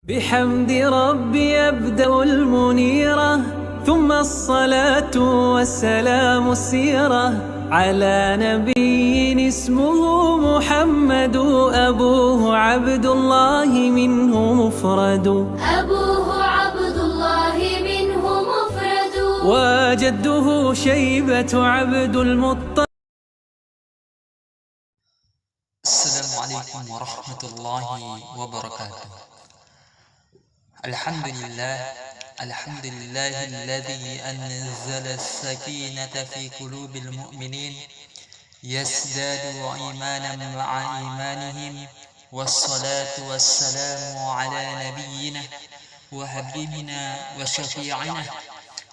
بحمد ربي أبدأ المنيرة ثم الصلاة والسلام السيرة على نبي اسمه محمد أبوه عبد الله منه مفرد وجده شيبة عبد المطلب. السلام عليكم ورحمة الله وبركاته. الحمد لله الذي أنزل السكينة في قلوب المؤمنين يزداد إيمانا مع إيمانهم، والصلاة والسلام على نبينا وحبيبنا وشفيعنا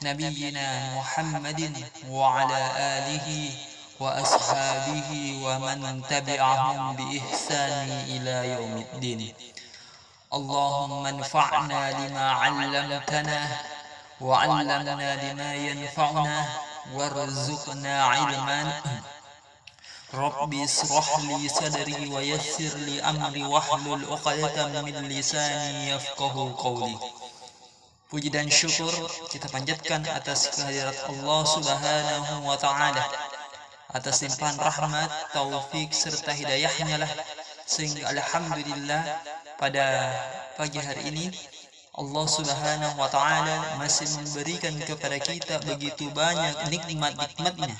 نبينا محمد وعلى آله وأصحابه ومن تبعهم بإحسان إلى يوم الدين. اللهم انفعنا لما علمتنا وعلمنا لما ينفعنا وارزقنا علما. ربي اشرح لي صدري ويسر لي أمري واحلل عقدة من لساني يفقهوا قولي. Puji dan syukur kita panjatkan atas kehadirat Allah Subhanahu wa Ta'ala, atas limpahan rahmat, taufik serta hidayahnya lah, sehingga alhamdulillah pada pagi hari ini Allah Subhanahu wa Ta'ala masih memberikan kepada kita begitu banyak nikmat-nikmatnya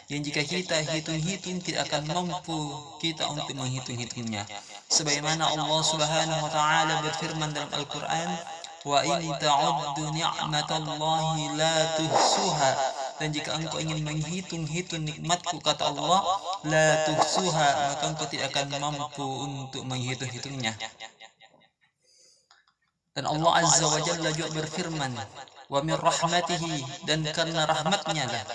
yang jika kita hitung-hitung tidak akan mampu kita untuk menghitung-hitungnya. Sebagaimana Allah Subhanahu wa Ta'ala berfirman dalam Al-Quran, wa in ta'uddu ni'matallahi la tuhsuha, dan jika engkau ingin menghitung-hitung nikmatku, kata Allah, la tuhsuha, maka engkau tidak akan mampu untuk menghitung-hitungnya. Dan Allah Azza wa Jalla juga berfirman, wa min rahmatihi, dan karena rahmatnya lah,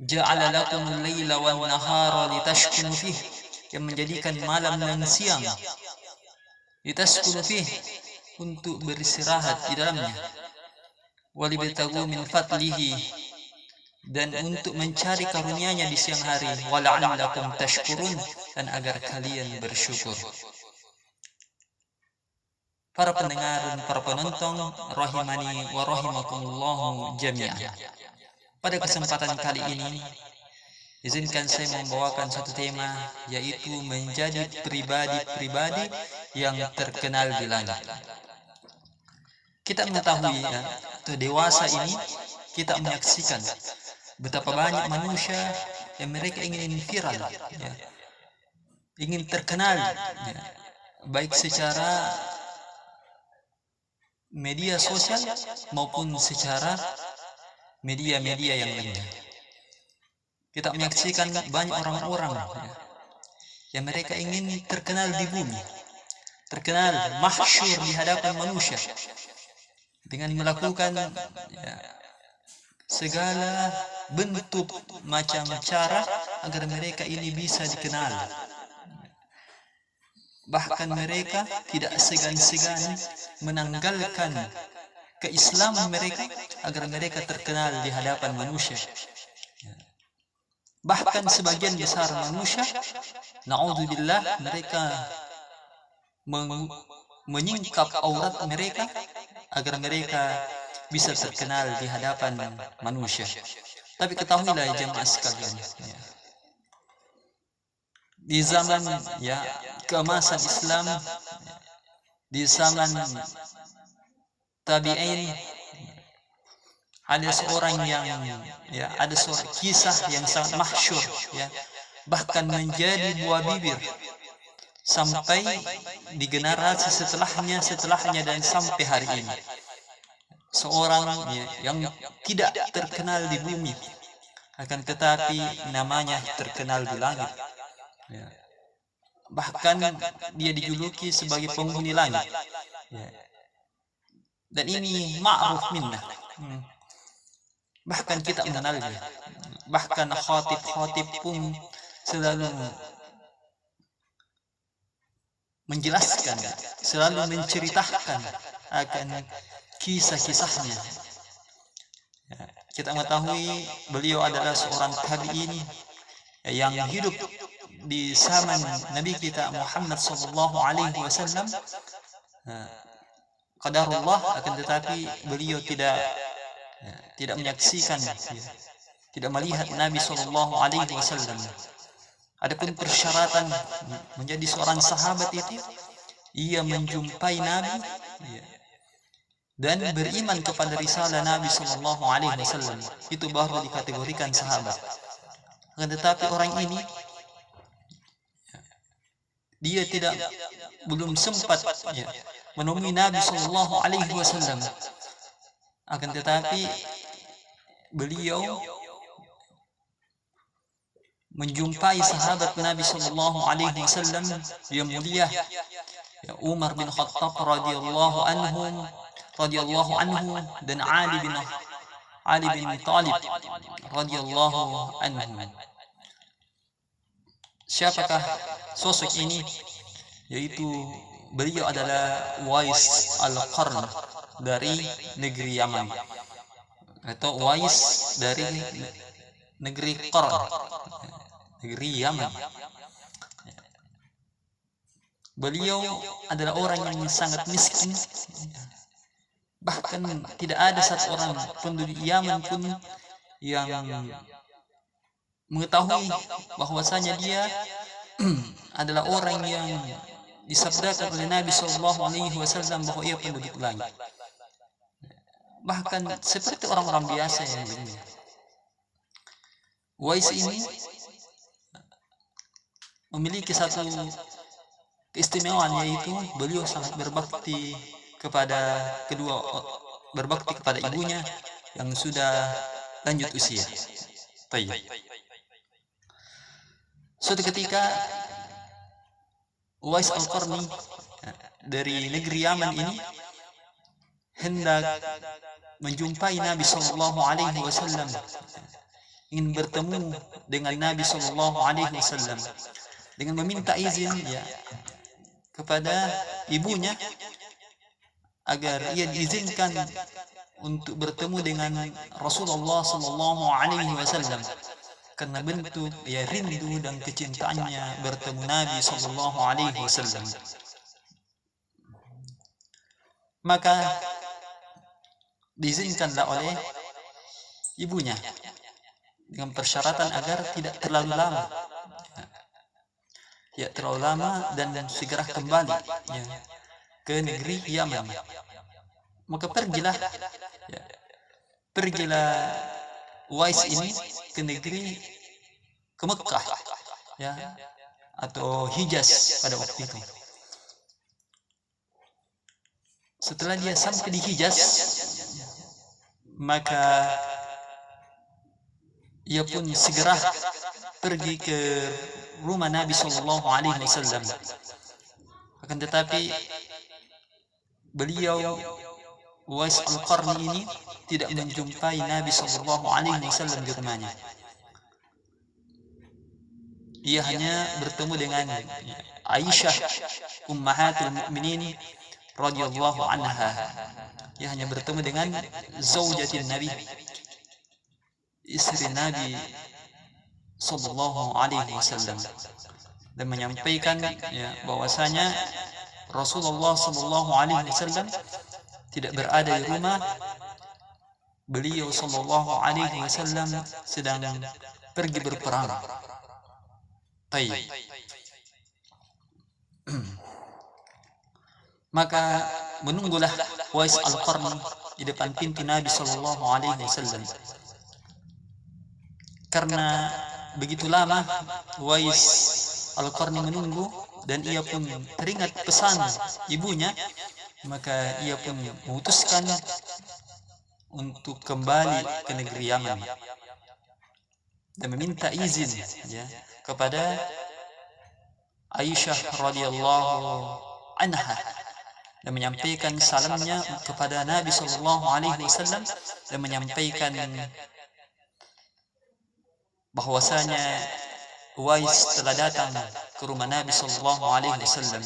ja'ala lakumul laila wan nahara litashkunu fih, yang menjadikan malam dan siang, litashkunu fih, untuk beristirahat di dalamnya, walibtagu min fadlihi, dan untuk mencari karunia-Nya di siang hari, wala'allakum tashkurun, dan agar kalian bersyukur. Para pendengar dan para penonton rahimani wa rahimakumullah jami'an. Pada kesempatan kali ini izinkan saya membawakan satu tema, yaitu menjadi pribadi-pribadi yang terkenal di langit. Kita mengetahui ya, dewasa ini kita menyaksikan betapa banyak manusia yang mereka ingin viral, ya, ingin terkenal, ya, baik secara media sosial maupun secara media-media yang lainnya. Kita menyaksikan banyak orang-orang, ya, yang mereka ingin terkenal di bumi, terkenal mahsyur di hadapan manusia, dengan melakukan, ya, segala bentuk macam cara agar mereka ini bisa dikenal. Bahkan mereka tidak segan-segan menanggalkan keislaman mereka agar mereka terkenal di hadapan manusia. Bahkan sebagian besar manusia, na'udzubillah, mereka menyingkap aurat mereka agar mereka bisa terkenal di hadapan manusia. Tapi ketahuilah jemaah sekalian, ya, di zaman, ya, keemasan Islam, di zaman tabi'in, ada seorang yang, ya, ada seorang kisah yang sangat mahsyur, ya, bahkan menjadi buah bibir sampai di generasi setelahnya dan sampai hari ini. Seorang, ya, yang tidak terkenal di bumi, akan tetapi namanya terkenal di langit, ya. Bahkan dia dijuluki sebagai penghuni langit, ya. Dan ini ma'ruf minnah, bahkan kita mengenalnya. Bahkan khatib pun selalu menjelaskan, selalu menceritakan akan kisah-kisahnya. Ya, kita mengetahui beliau adalah seorang tabi'in yang hidup di zaman Nabi kita Muhammad sallallahu alaihi wasallam, qadarullah, akan tetapi beliau tidak menyaksikan, tidak melihat Nabi SAW. Adapun persyaratan menjadi seorang sahabat itu, ia menjumpai Nabi dan beriman kepada risalah Nabi SAW. Itu baru dikategorikan sahabat. Akan tetapi orang ini, dia belum sempat menemui Nabi SAW. Akan tetapi beliau menjumpai sahabat Nabi SAW yang mulia, Umar bin Khattab radhiyallahu anhu dan Ali bin Thalib radhiyallahu anhu. Siapakah sosok ini? Yaitu beliau adalah Uwais Al-Qarn dari negeri Yaman, atau Uwais dari negeri Qarn, negeri Yaman. Beliau adalah orang yang sangat miskin. Bahkan tidak ada satu orang penduduk Yaman pun yang mengetahui bahwasanya dia adalah orang yang disabdakan oleh Nabi SAW bahwa ia penduduk langit. Bahkan seperti orang-orang biasa yang lainnya. Uwais ini memiliki satu keistimewaan, yaitu beliau sangat berbakti kepada ibunya yang sudah lanjut usia. Suatu ketika Uwais Al-Qarni dari negeri Yaman ini hendak menjumpai Nabi SAW, ingin bertemu dengan Nabi SAW, dengan meminta izin kepada ibunya agar ia diizinkan untuk bertemu dengan Rasulullah SAW, karena bentuk rindu dan kecintaannya bertemu Nabi SAW. Maka diizinkanlah oleh ibunya dengan persyaratan agar tidak terlalu lama, dan segera kembali ke negeri Yaman. Maka pergilah Uwais ini ke Mekah, atau Hijaz pada waktu itu. Setelah dia sampai di Hijaz, maka ia pun segera pergi ke rumah Nabi SAW. Akan tetapi beliau Uwais Al-Qarni ini tidak menjumpai Nabi SAW di rumahnya. Ia hanya bertemu dengan Aisyah Ummahatul Mukminin radhiyallahu anha. Ia hanya bertemu dengan zaujatin Nabi, istri Nabi SAW, dan menyampaikan bahwasanya Rasulullah SAW tidak berada di rumah. Beliau SAW sedang pergi berperang. Maka menunggulah Uwais Al-Qarni di depan pintu Nabi SAW. Karena begitu lama Uwais Al-Qarni menunggu dan ia pun teringat pesan ibunya, maka ia pun memutuskan untuk kembali ke negeri Yaman dan meminta izin kepada Aisyah radhiyallahu anha dan menyampaikan salamnya kepada Nabi SAW dan menyampaikan bahwasanya Uwais telah datang ke rumah Nabi SAW.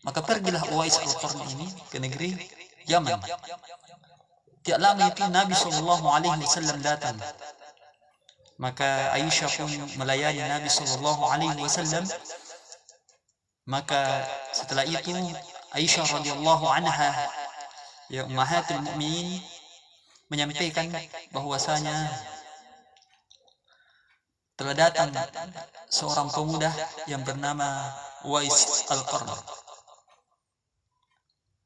Maka pergilah Uwais Al-Qarni ini ke negeri Yaman. Tidak lama itu Nabi SAW datang. Maka Aisyah pun melayani Nabi SAW. Maka setelah itu Aisyah radhiyallahu anha, ya ummahatul mukminin, menyampaikan bahwasanya telah datang seorang pemuda yang bernama Uwais Al-Qarni.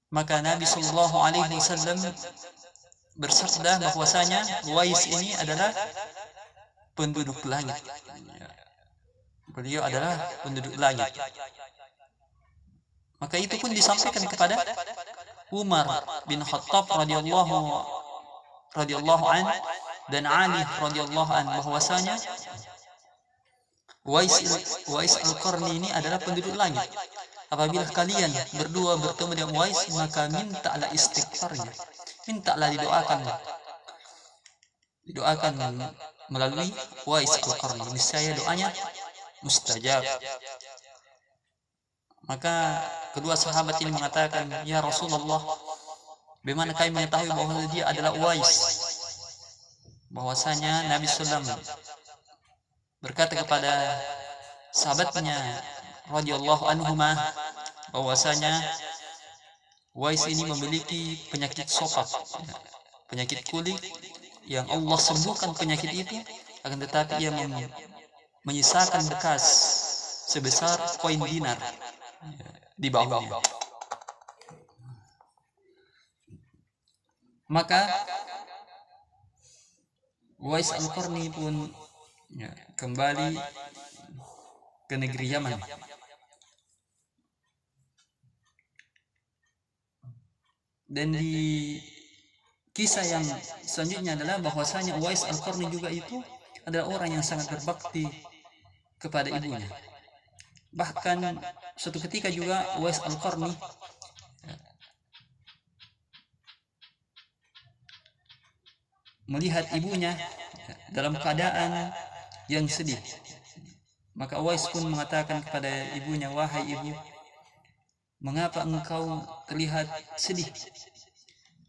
Maka Nabi sallallahu alaihi wasallam bersabda bahwasanya Uwais ini adalah penduduk langit. Beliau adalah penduduk langit. Maka itu pun disampaikan kepada Umar bin Khattab radhiyallahu an dan Ali radhiyallahu an bahwasanya Uwais Al-Qarni ini adalah penduduk langit. Apabila kalian berdua bertemu dengan Uwais, maka mintalah istighfarnya, mintalah didoakan melalui Uwais Al-Qarni. Niscaya doanya mustajab. Maka kedua sahabat ini mengatakan, ya Rasulullah, bagaimana kami mengetahui bahwa dia adalah Uwais? Bahwasanya Nabi SAW berkata kepada sahabatnya radhiyallahu anhuma bahwasanya Uwais ini memiliki penyakit sopat, penyakit kulit yang Allah sembuhkan penyakit itu, akan tetapi ia menyisakan bekas sebesar koin dinar di bawahnya. Maka Uwais Al-Qarni pun kembali ke negeri Yaman. Dan di kisah yang selanjutnya adalah bahwasanya Uwais Al-Qarni juga itu adalah orang yang sangat berbakti kepada ibunya. Bahkan suatu ketika juga Uwais Al-Qarni melihat ibunya dalam keadaan yang sedih. Maka Uwais pun mengatakan kepada ibunya, wahai ibu, mengapa engkau terlihat sedih?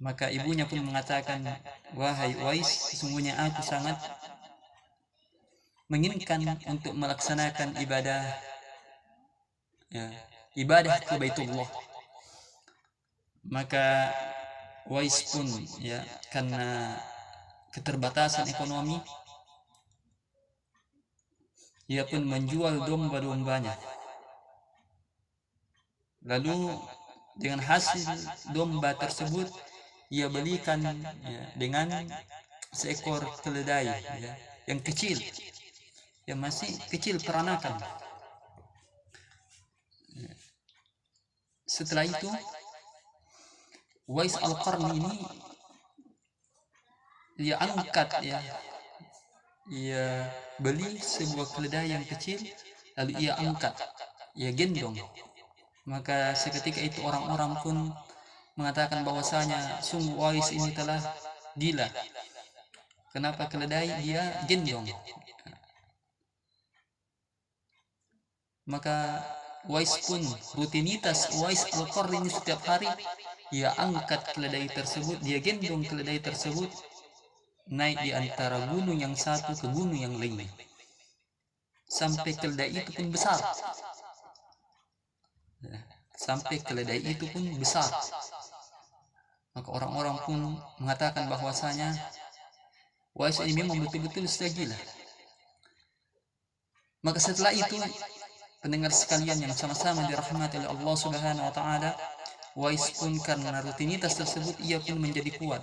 Maka ibunya pun mengatakan, wahai Uwais, sesungguhnya aku sangat menginginkan untuk melaksanakan ibadah ke Baitullah. Maka Uwais pun karena keterbatasan ekonomi, ia pun menjual domba-dombanya. Lalu dengan hasil domba tersebut ia belikan dengan seekor keledai yang kecil, yang masih kecil peranakan. Setelah itu Uwais Al-Qarni ini ia angkat, ia beli sebuah keledai yang kecil, lalu ia angkat, ia gendong. Maka seketika itu orang-orang pun mengatakan bahwasanya sungguh Uwais ini telah gila. Kenapa keledai dia gendong? Maka Uwais pun, rutinitas Uwais Al-Qarni ini setiap hari ia angkat keledai tersebut, dia gendong keledai tersebut naik di antara gunung yang satu ke gunung yang lainnya, sampai keledai itu pun besar. Maka orang-orang pun mengatakan bahwasanya Uwais ini memang betul-betul sudah gila. Maka setelah itu, pendengar sekalian yang sama-sama dirahmati oleh Allah Subhanahu wa taala, Uwais pun karena rutinitas tersebut ia pun menjadi kuat.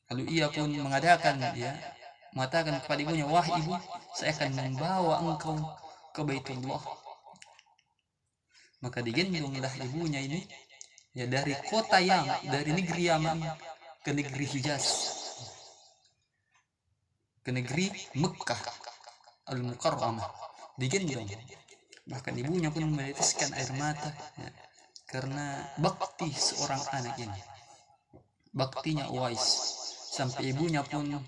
Lalu ia pun mengatakan kepada ibunya, wah ibu, saya akan membawa engkau ke Baitullah. Maka digendonglah ibunya ini dari dari negeri Yaman ke negeri Hijaz, ke negeri Mekkah Al-Mukarramah, digendong. Bahkan ibunya pun meneteskan air mata karena bakti seorang anak ini, baktinya Uwais, sampai ibunya pun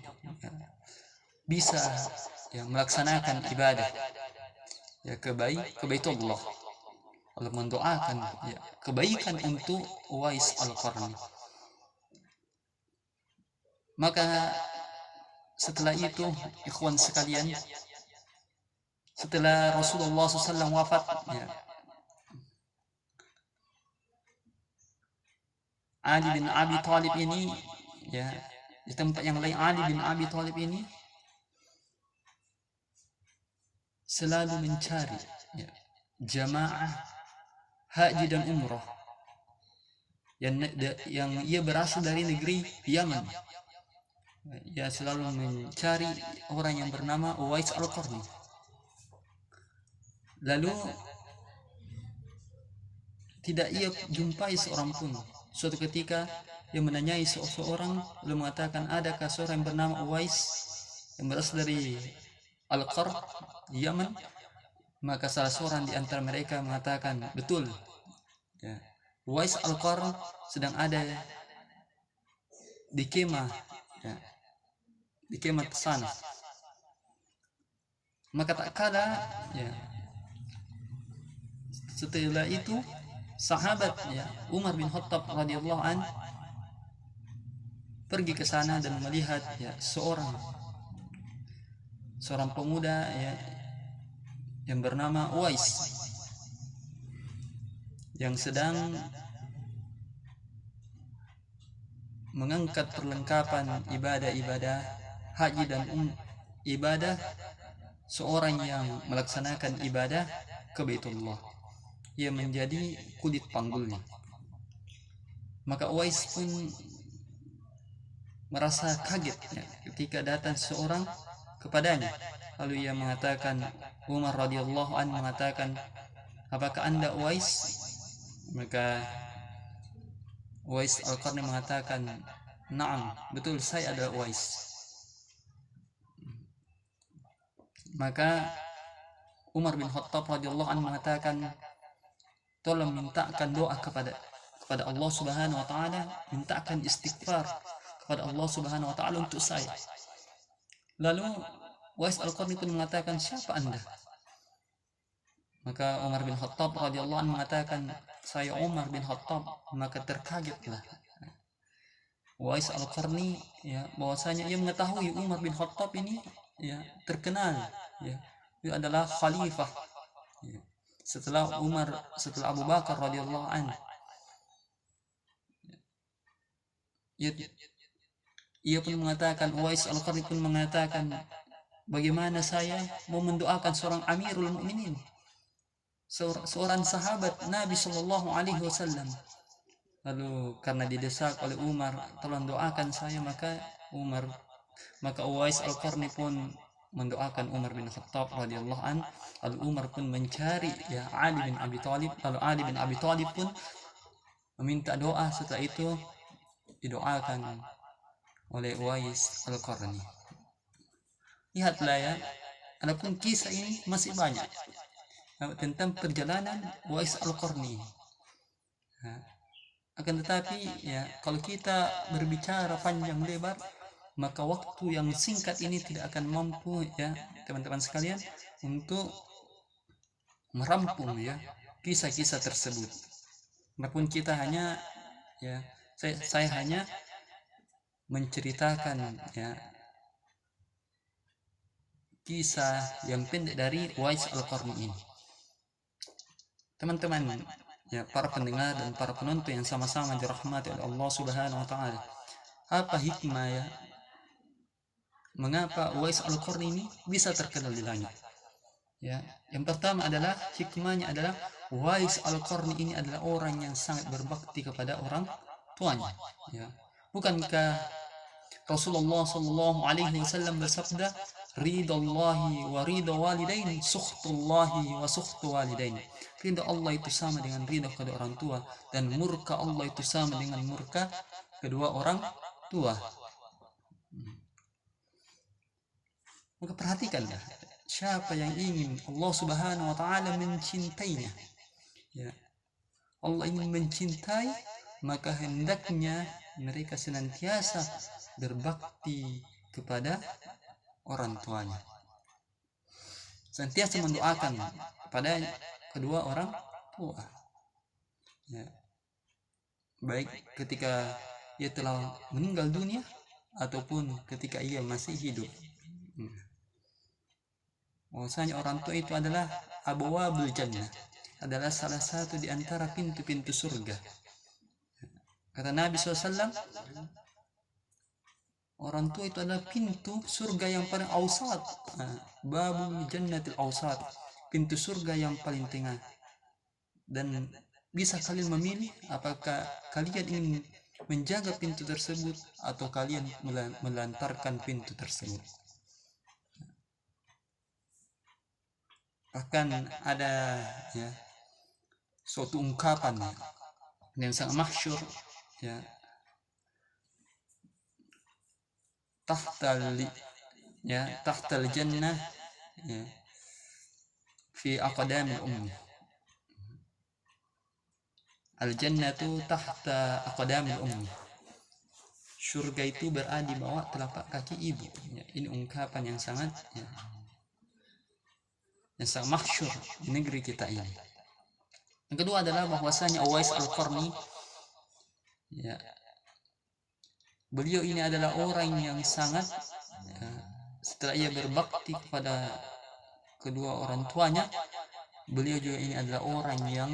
bisa melaksanakan ibadah ke Baitullah. Allah mendoakan kebaikan untuk Uwais Al-Qarni. Maka setelah itu, ikhwan sekalian, setelah Rasulullah SAW wafat, Ali bin Abi Thalib ini, ya, di tempat yang lain Ali bin Abi Thalib ini selalu mencari, ya, jamaah haji dan umrah yang ia berasal dari negeri Yaman. Ia selalu mencari orang yang bernama Uwais Al-Qarni. Lalu tidak ia jumpai seorang pun. Suatu ketika ia menanyai seseorang, lalu mengatakan, adakah seorang yang bernama Uwais yang berasal dari Al-Qarn, Yaman? Maka salah seorang di antara mereka mengatakan, betul, ya, Uwais Al-Qarn sedang ada di kemah, ya, di kemah sana. Maka tak kala, ya, setelah itu sahabat, ya, Umar bin Khattab radhiyallahu an pergi ke sana dan melihat, ya, seorang pemuda, ya, yang bernama Uwais yang sedang mengangkat perlengkapan ibadah-ibadah haji dan ibadah seorang yang melaksanakan ibadah ke Baitullah. Ia menjadi kulit panggulnya. Maka Uwais pun merasa kaget, ya, ketika datang seorang kepadanya. Lalu ia mengatakan, Umar radhiyallahu anhu mengatakan, apakah anda Uwais? Maka Uwais Al-Qarni mengatakan, na'am, betul, saya adalah Uwais. Maka Umar bin Khattab radhiyallahu anhu mengatakan, tolong mintakan doa kepada Allah Subhanahu wa taala, mintakan istighfar kepada Allah Subhanahu wa taala untuk saya. Lalu Uwais Al-Qarni pun mengatakan, siapa anda? Maka Umar bin Khattab radhiyallahu anhu mengatakan, saya Umar bin Khattab. Maka terkagetlah Uwais Al-Qarni, ya, bahwasanya ia mengetahui Umar bin Khattab ini, ya, terkenal, ya, dia adalah khalifah, ya, setelah Abu Bakar radhiyallahu anhu. Ia pun mengatakan, Uwais Al-Qarni pun mengatakan, bagaimana saya mau mendoakan seorang Amirul Mukminin, seorang sahabat Nabi Shallallahu Alaihi Wasallam. Lalu karena didesak oleh Umar, tolong doakan saya, maka Uwais Al-Qarni pun mendoakan Umar bin Khattab radhiyallahu an. Lalu Umar pun mencari, ya, Ali bin Abi Thalib. Lalu Ali bin Abi Thalib pun meminta doa. Setelah itu didoakan oleh Uwais Al-Qarni. Lihatlah, ya, adapun kisah ini masih banyak tentang perjalanan Uwais Al-Qarni. Akan tetapi, ya, kalau kita berbicara panjang lebar, maka waktu yang singkat ini tidak akan mampu, ya, teman-teman sekalian, untuk merampung, ya, kisah-kisah tersebut. Walaupun kita hanya, ya, saya hanya menceritakan, ya, kisah yang pendek dari Uwais Al-Qarni ini. Teman-teman, ya, para pendengar dan para penonton yang sama-sama dirahmati oleh Allah Subhanahu wa taala, apa hikmah, ya, mengapa Uwais Al-Qarni ini bisa terkenal di langit? Ya, yang pertama adalah hikmahnya adalah Uwais Al-Qarni ini adalah orang yang sangat berbakti kepada orang tuanya. Ya, bukankah Rasulullah Shallallahu Alaihi Wasallam bersabda, ridallahi wa ridha walidain, sukhtullahi wa sukhtu walidain. Ridha Allah itu sama dengan ridha kedua orang tua, dan murka Allah itu sama dengan murka kedua orang tua. Maka perhatikanlah, siapa yang ingin Allah Subhanahu wa taala mencintainya, ya, Allah ingin mencintai, maka hendaknya mereka senantiasa berbakti kepada orang tuanya, senantiasa mendoakan kepada kedua orang tua, ya, baik ketika ia telah meninggal dunia ataupun ketika ia masih hidup. Bahwasanya orang tua itu adalah abwabul jannah, adalah salah satu di antara pintu-pintu surga. Kata Nabi SAW, orang tua itu adalah pintu surga yang paling awsat, babul jannatil awsat, pintu surga yang paling tengah. Dan bisa kalian memilih apakah kalian ingin menjaga pintu tersebut atau kalian melantarkan pintu tersebut. Bahkan ada ya suatu ungkapan yang sangat masyhur, ya, tahtal jannah, ya, fi aqdamil ummi. Al jannatu tahta aqdamil ummi. Surga itu berada di bawah telapak kaki ibu. Ya, ini ungkapan yang sangat masyhur di negeri kita ini. Yang kedua adalah bahwasanya Uwais Al-Qarni, ya, beliau ini adalah orang yang sangat, ya, setelah ia berbakti kepada kedua orang tuanya, beliau juga ini adalah orang yang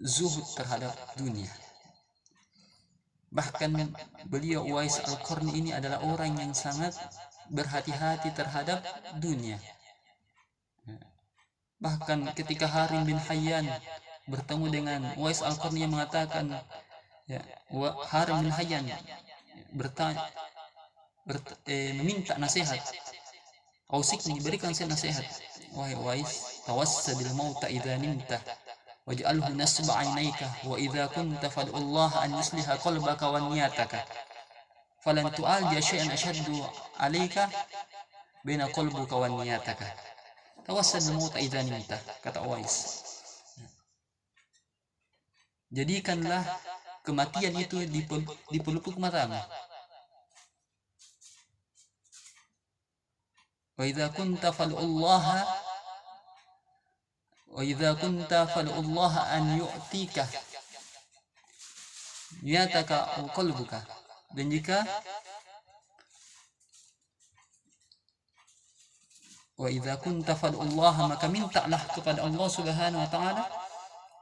zuhud terhadap dunia. Bahkan beliau Uwais Al-Qarni ini adalah orang yang sangat berhati-hati terhadap dunia. Bahkan ketika Harim bin Hayyan bertemu dengan Uwais Al-Qarni yang mengatakan, ya, Harim bin Hayyan meminta nasihat, Ausikni, berikan saya nasihat, wahai Uwais, tawassadil mauta idza nimta waj'alhu nasba 'ainayka wa idza kunta fad'ullaha an yusliha qalbaka wa niyataka falan tu'alja syai'an ashaddu 'alayka baina qalbuka wa niyataka. Tawassadil mauta idza nimta, kata Uwais, jadikanlah kematian itu di pelupuk matamu. Wa idza kunta fad'ullaha an yu'tika niyataka wa qalbuka. Dan jika wa idza kunta fad'ullaha, maka mintalah kepada Allah Subhanahu wa taala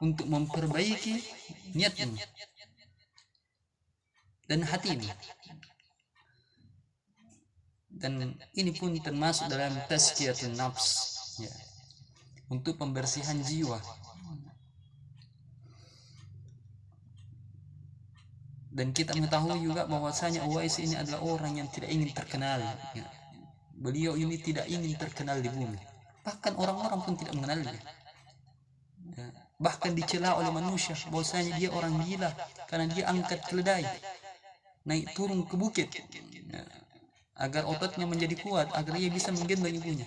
untuk memperbaiki niatmu dan hatimu. Dan ini pun termasuk dalam tazkiyatun nafs, ya, untuk pembersihan jiwa. Dan kita mengetahui juga bahwasanya Uwais ini adalah orang yang tidak ingin terkenal, ya. Beliau ini tidak ingin terkenal di bumi, bahkan orang-orang pun tidak mengenalnya, ya. Bahkan dicela oleh manusia bahwasanya dia orang gila karena dia angkat keledai, naik turun ke bukit, ya, agar ototnya menjadi kuat, agar ia bisa menggendong ibunya.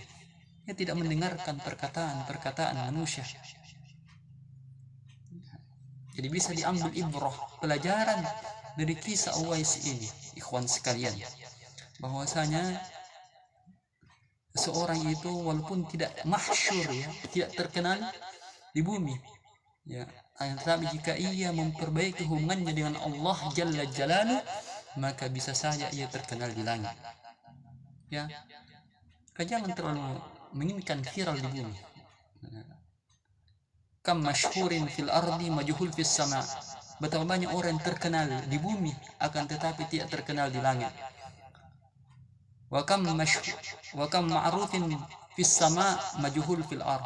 Ia tidak mendengarkan perkataan manusia. Jadi bisa diambil ibrah, pelajaran dari kisah Uwais ini, ikhwan sekalian, bahwasanya seorang itu walaupun tidak masyhur, ya, tidak terkenal di bumi, ya, tetapi jika ia memperbaiki hubungannya dengan Allah Jalla Jalaluhu, maka bisa saja ia terkenal di langit, ya. Jangan terlalu menginginkan viral di bumi. Kam masyhurin fil ardi majhul fis sama. Betapa banyak orang yang terkenal di bumi akan tetapi tidak terkenal di langit. Wa kam ma'rufin fis sama majhul fil ard.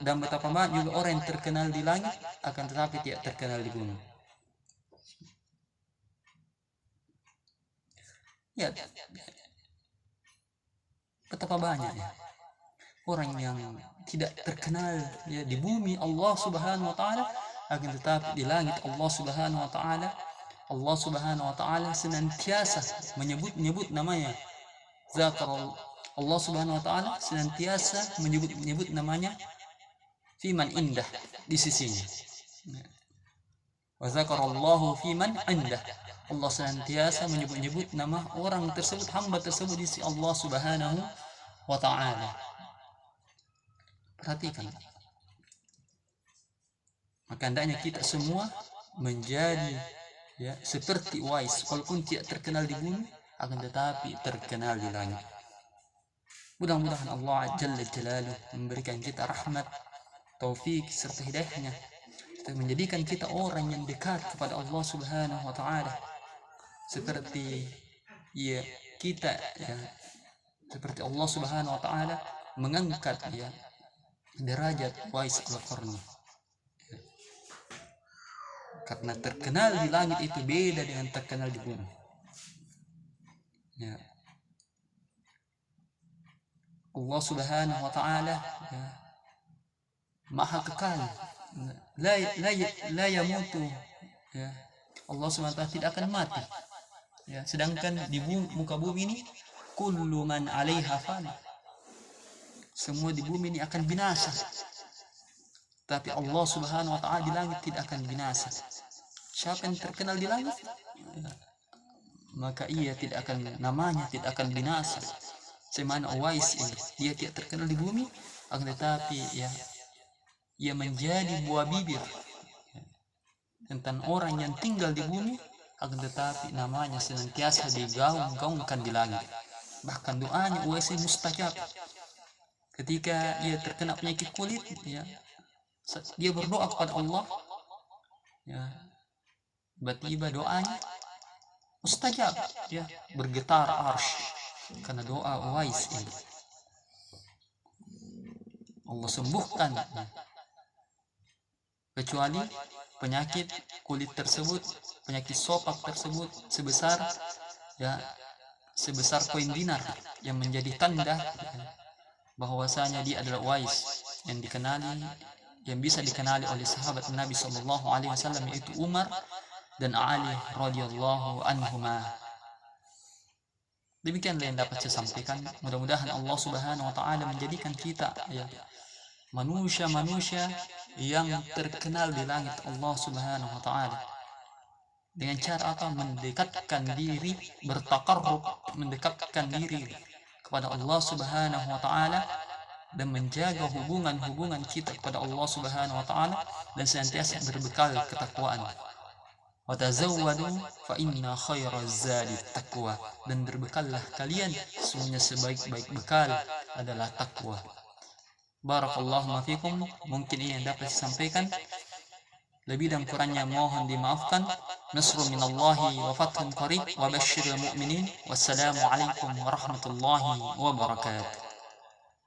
Dan betapa banyak juga orang yang terkenal di langit akan tetapi tidak terkenal di bumi. Ya, betapa banyak, ya, orang yang tidak terkenal, ya, di bumi Allah Subhanahu wa taala, akan tetapi di langit Allah Subhanahu wa taala senantiasa menyebut namanya. Allah Subhanahu wa taala senantiasa menyebut namanya fiman indah, di sisinya. Wa zakarallahu fiman indah. Allah senantiasa menyebut nama orang tersebut, hamba tersebut di sisi Allah Subhanahu wa taala. Perhatikan. Maka hendaknya kita semua menjadi, ya, seperti Uwais, walaupun tidak terkenal di bumi akan tetapi terkenal di langit. Mudah-mudahan Allah Jalla Jalaluhu memberikan kita rahmat, taufik serta hidayahnya, kita menjadikan kita orang yang dekat kepada Allah Subhanahu wa taala. Seperti kita seperti Allah Subhanahu wa taala mengangkat derajat Uwais Al-Qarni. Karena terkenal di langit itu beda dengan terkenal di bumi. Allah Subhanahu wa taala maha kekal, la yamutu. Allah Subhanahu wa taala tidak akan mati. Sedangkan di muka bumi ini kullu man 'alaiha fan. Semua di bumi ini akan binasa. Tapi Allah Subhanahu wa taala di langit tidak akan binasa. Siapa yang terkenal di langit, maka ia tidak akan, namanya tidak akan binasa. Semana Uwais ini, dia tidak terkenal di bumi, akan tetapi ia menjadi buah bibir tentang orang yang tinggal di bumi, akan tetapi namanya senantiasa digaung-gaungkan di langit. Bahkan doanya Uwais mustajab. Ketika ia terkena penyakit kulit, dia berdoa kepada Allah, tiba-tiba doanya mustajab, bergetar arsy karena doa Uwais ini. Allah sembuhkan, kecuali penyakit kulit tersebut, penyakit sopak tersebut sebesar koin dinar, yang menjadi tanda bahwasanya dia adalah Uwais yang dikenali, yang bisa dikenali oleh sahabat Nabi Sallallahu Alaihi Wasallam, yaitu Umar dan Ali radhiyallahu anhuma. Demikianlah yang dapat saya sampaikan. Mudah-mudahan Allah Subhanahu wa taala menjadikan kita manusia-manusia yang terkenal di langit Allah Subhanahu wa taala. Dengan cara apa? Mendekatkan diri, bertaqarrub, mendekatkan diri kepada Allah Subhanahu wa taala, dan menjaga hubungan kita kepada Allah Subhanahu wa taala, dan senantiasa berbekal ketakwaan. Wa tazawwadu fa inna khairaz zadi taqwa, dan berbekallah kalian, sesungguhnya sebaik-baik bekal adalah takwa. Barakallahu fikum. Mungkin ini yang dapat disampaikan. Lebih dan kurangnya mohon dimaafkan. Nasrun minallahi wa fathun qarib wa basyiril mu'minin. Wassalamu alaikum warahmatullahi wabarakatuh.